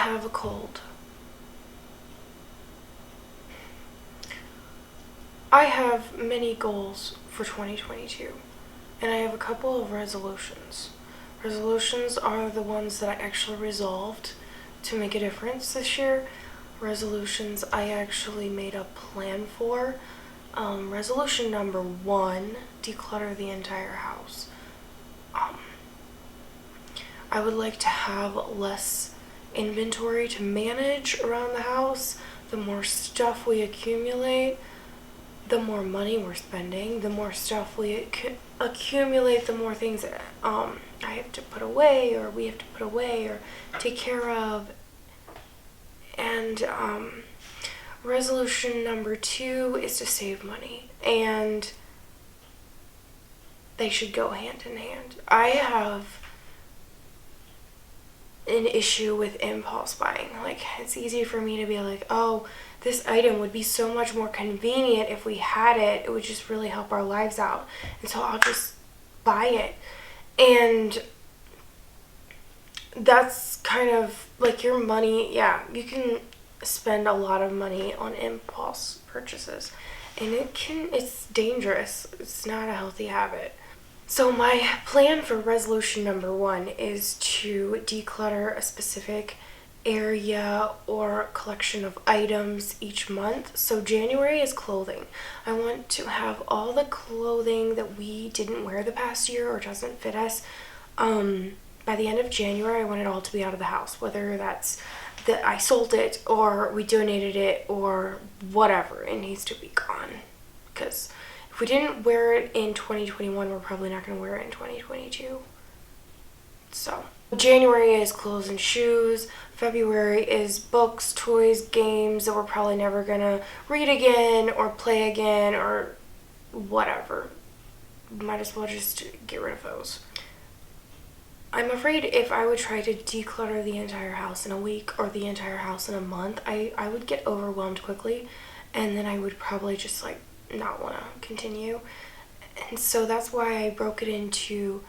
have a cold. I have many goals for 2022, and I have a couple of resolutions. Resolutions are the ones that I actually resolved to make a difference this year. Resolutions I actually made a plan for. Resolution number 1, declutter the entire house. I would like to have less inventory to manage around the house. The more stuff we accumulate, the more money we're spending. The more stuff we accumulate, the more things I have to put away, or we have to put away, or take care of. And resolution number 2 is to save money, and they should go hand in hand. I have an issue with impulse buying. Like, it's easy for me to be like, oh, this item would be so much more convenient if we had it. It would just really help our lives out. And so I'll just buy it. And that's kind of like your money. Yeah, you can spend a lot of money on impulse purchases. And it's dangerous. It's not a healthy habit. So my plan for resolution number 1 is to declutter a specific area or collection of items each month. So January is clothing. I want to have all the clothing that we didn't wear the past year or doesn't fit us. By the end of January, I want it all to be out of the house, whether that's that I sold it or we donated it or whatever. It needs to be gone, because if we didn't wear it in 2021, we're probably not going to wear it in 2022. So January is clothes and shoes. February is books, toys, games that we're probably never going to read again or play again or whatever. Might as well just get rid of those. I'm afraid if I would try to declutter the entire house in a week or the entire house in a month, I would get overwhelmed quickly, and then I would probably just not want to continue. And so that's why I broke it into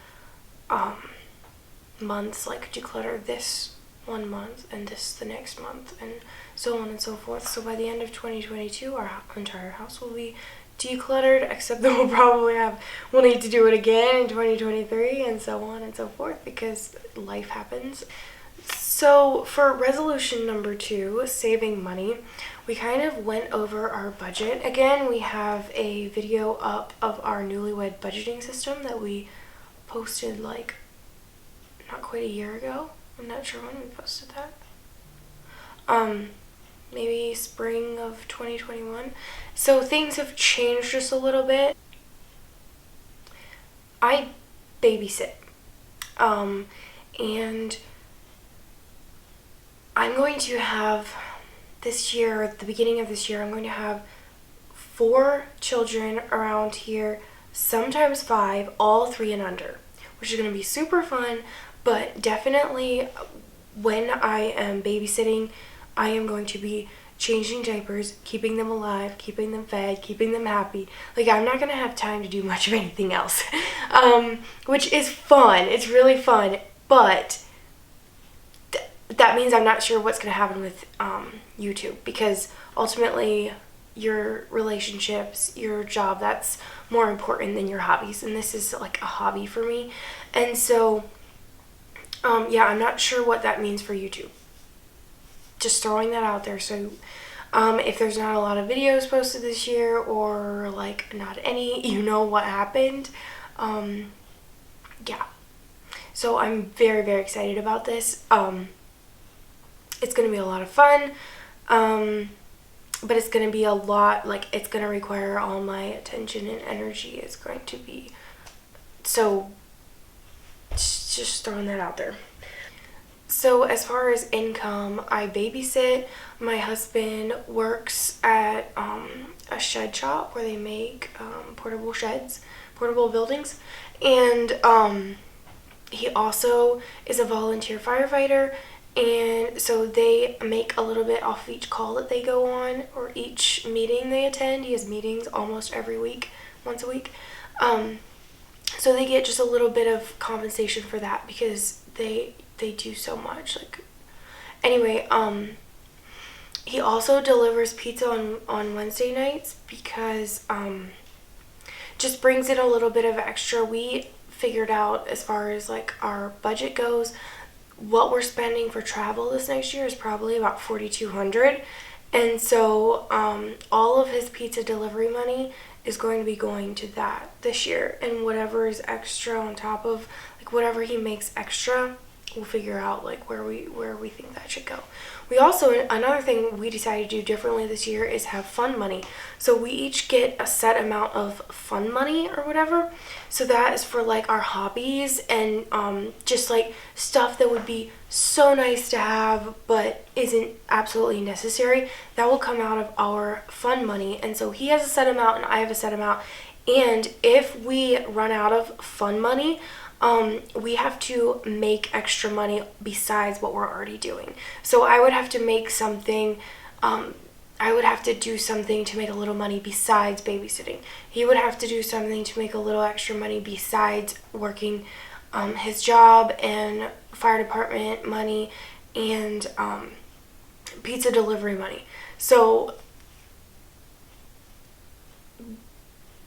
months, like declutter this one month and this the next month, and so on and so forth. So by the end of 2022, our entire house will be decluttered, except that we'll need to do it again in 2023, and so on and so forth, because life happens. So for resolution number 2, saving money, we kind of went over our budget. Again, we have a video up of our newlywed budgeting system that we posted not quite a year ago. I'm not sure when we posted that. Maybe spring of 2021. So things have changed just a little bit. I babysit. And I'm going to have this year, at the beginning of this year, I'm going to have 4 children around here, sometimes 5, all 3 and under, which is going to be super fun. But definitely when I am babysitting, I am going to be changing diapers, keeping them alive, keeping them fed, keeping them happy. I'm not going to have time to do much of anything else, which is fun. It's really fun, but that means I'm not sure what's going to happen with YouTube, because ultimately your relationships, your job, that's more important than your hobbies, and this is like a hobby for me. And so I'm not sure what that means for YouTube. Just throwing that out there. So if there's not a lot of videos posted this year, or not any, you know what happened. So I'm very, very excited about this. It's going to be a lot of fun, but it's going to be a lot, it's going to require all my attention and energy. It's going to be, so just throwing that out there. So as far as income, I babysit. My husband works at a shed shop where they make portable sheds, portable buildings, and he also is a volunteer firefighter, and so they make a little bit off each call that they go on or each meeting they attend. He has meetings almost every week, once a week. So they get just a little bit of compensation for that, because they do so much. Anyway, he also delivers pizza on Wednesday nights because just brings in a little bit of extra. We figured out, as far as like our budget goes, what we're spending for travel this next year is probably about $4,200. And so all of his pizza delivery money is going to be going to that this year, and whatever is extra on top of, like, whatever he makes extra, we'll figure out like where we think that should go. We also, another thing we decided to do differently this year is have fun money. So we each get a set amount of fun money or whatever. So that is for like our hobbies and just like stuff that would be so nice to have but isn't absolutely necessary. That will come out of our fun money. And so he has a set amount and I have a set amount. And if we run out of fun money, we have to make extra money besides what we're already doing. So I would have to make something, I would have to do something to make a little money besides babysitting. He would have to do something to make a little extra money besides working his job and fire department money and pizza delivery money. So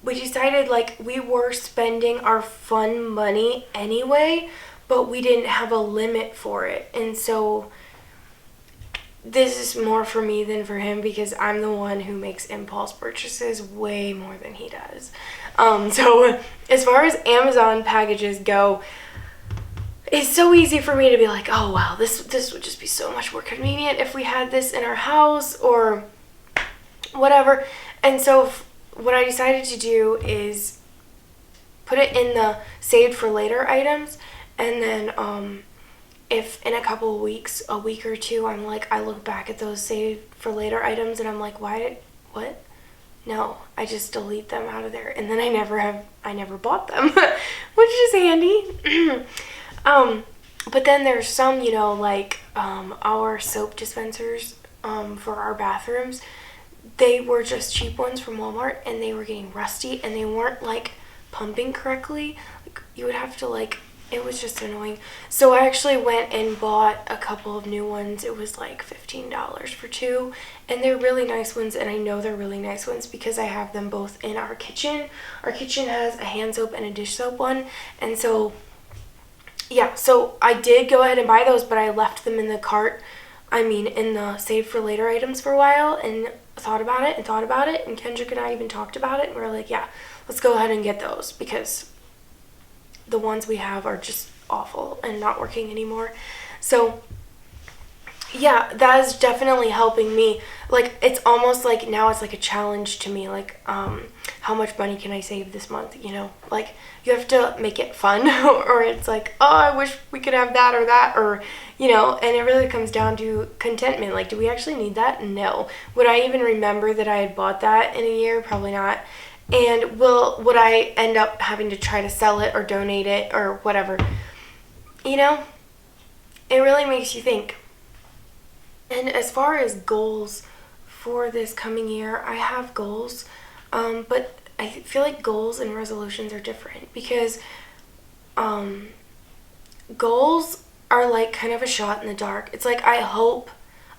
we decided like we were spending our fun money anyway, but we didn't have a limit for it. And so this is more for me than for him because I'm the one who makes impulse purchases way more than he does. So as far as Amazon packages go, it's so easy for me to be like, oh wow, this would just be so much more convenient if we had this in our house or whatever. And so what I decided to do is put it in the saved for later items, and then if in a couple of weeks, a week or two, I'm like, I look back at those saved for later items and I'm like, what? No, I just delete them out of there, and then I never bought them, which is handy. But then there's some, like our soap dispensers for our bathrooms. They were just cheap ones from Walmart, and they were getting rusty, and they weren't like pumping correctly. Like, you would have to it was just annoying. So I actually went and bought a couple of new ones. It was like $15 for two, and they're really nice ones, and I know they're really nice ones because I have them both in our kitchen. Our kitchen has a hand soap and a dish soap one, and so yeah, so I did go ahead and buy those, but I left them in the cart, in the save for later items for a while, and thought about it, and Kendrick and I even talked about it, and we were like, yeah, let's go ahead and get those because the ones we have are just awful and not working anymore. So yeah, that is definitely helping me. Like, it's almost like now it's like a challenge to me, like how much money can I save this month, like you have to make it fun or it's like, oh, I wish we could have that or and it really comes down to contentment. Like, do we actually need that? No. Would I even remember that I had bought that in a year? Probably not. And would I end up having to try to sell it or donate it or whatever? It really makes you think. And as far as goals for this coming year, I have goals, but I feel like goals and resolutions are different because goals are like kind of a shot in the dark. It's like I hope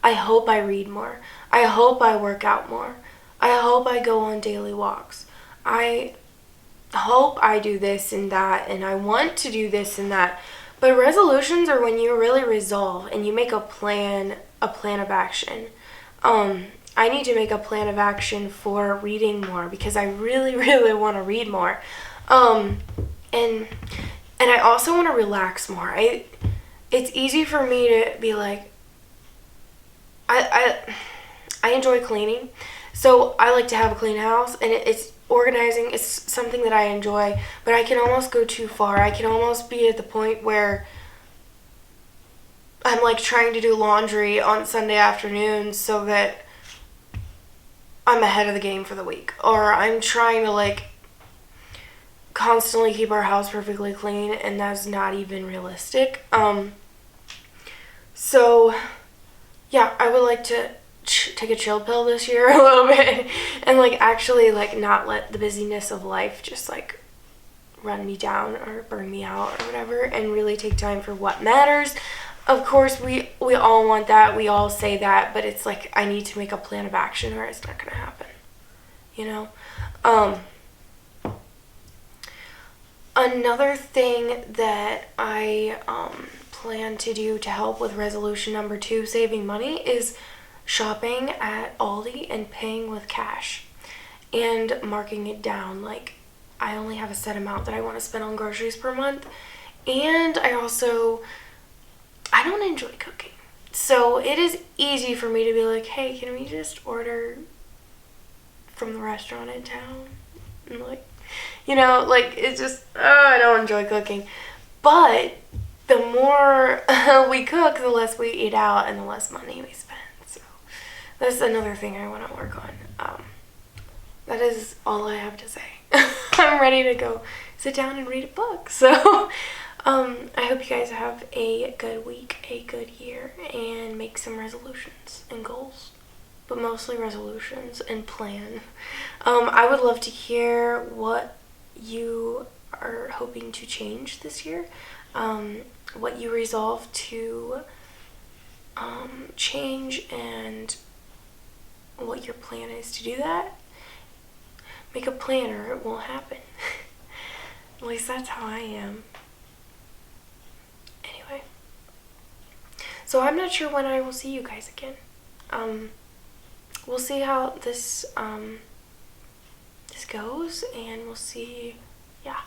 I read more. I hope I work out more. I hope I go on daily walks. I hope I do this and that, and I want to do this and that. But resolutions are when you really resolve and you make a plan of action. I need to make a plan of action for reading more because I really, really want to read more. And I also want to relax more. It's easy for me to be like, I enjoy cleaning, so I like to have a clean house, and it's organizing is something that I enjoy, but I can almost go too far. I can almost be at the point where I'm like trying to do laundry on Sunday afternoons so that I'm ahead of the game for the week, or I'm trying to like constantly keep our house perfectly clean, and that's not even realistic. So yeah, I would like to take a chill pill this year a little bit and like actually like not let the busyness of life just like run me down or burn me out or whatever, and really take time for what matters. of course, we all want that. We all say that, but it's like I need to make a plan of action or it's not going to happen. You know? Another thing that I plan to do to help with resolution number 2, saving money, is shopping at Aldi and paying with cash and marking it down. Like, I only have a set amount that I want to spend on groceries per month. And I don't enjoy cooking. So it is easy for me to be like, hey, can we just order from the restaurant in town? And like, it's just, I don't enjoy cooking. But the more we cook, the less we eat out and the less money we spend. So that's another thing I want to work on. That is all I have to say. I'm ready to go sit down and read a book. So I hope you guys have a good week, a good year, and make some resolutions and goals. But mostly resolutions and plan. I would love to hear what you are hoping to change this year. What you resolve to change and what your plan is to do that. Make a plan or it won't happen. At least that's how I am. Anyway. So I'm not sure when I will see you guys again. We'll see how this goes, and we'll see, yeah.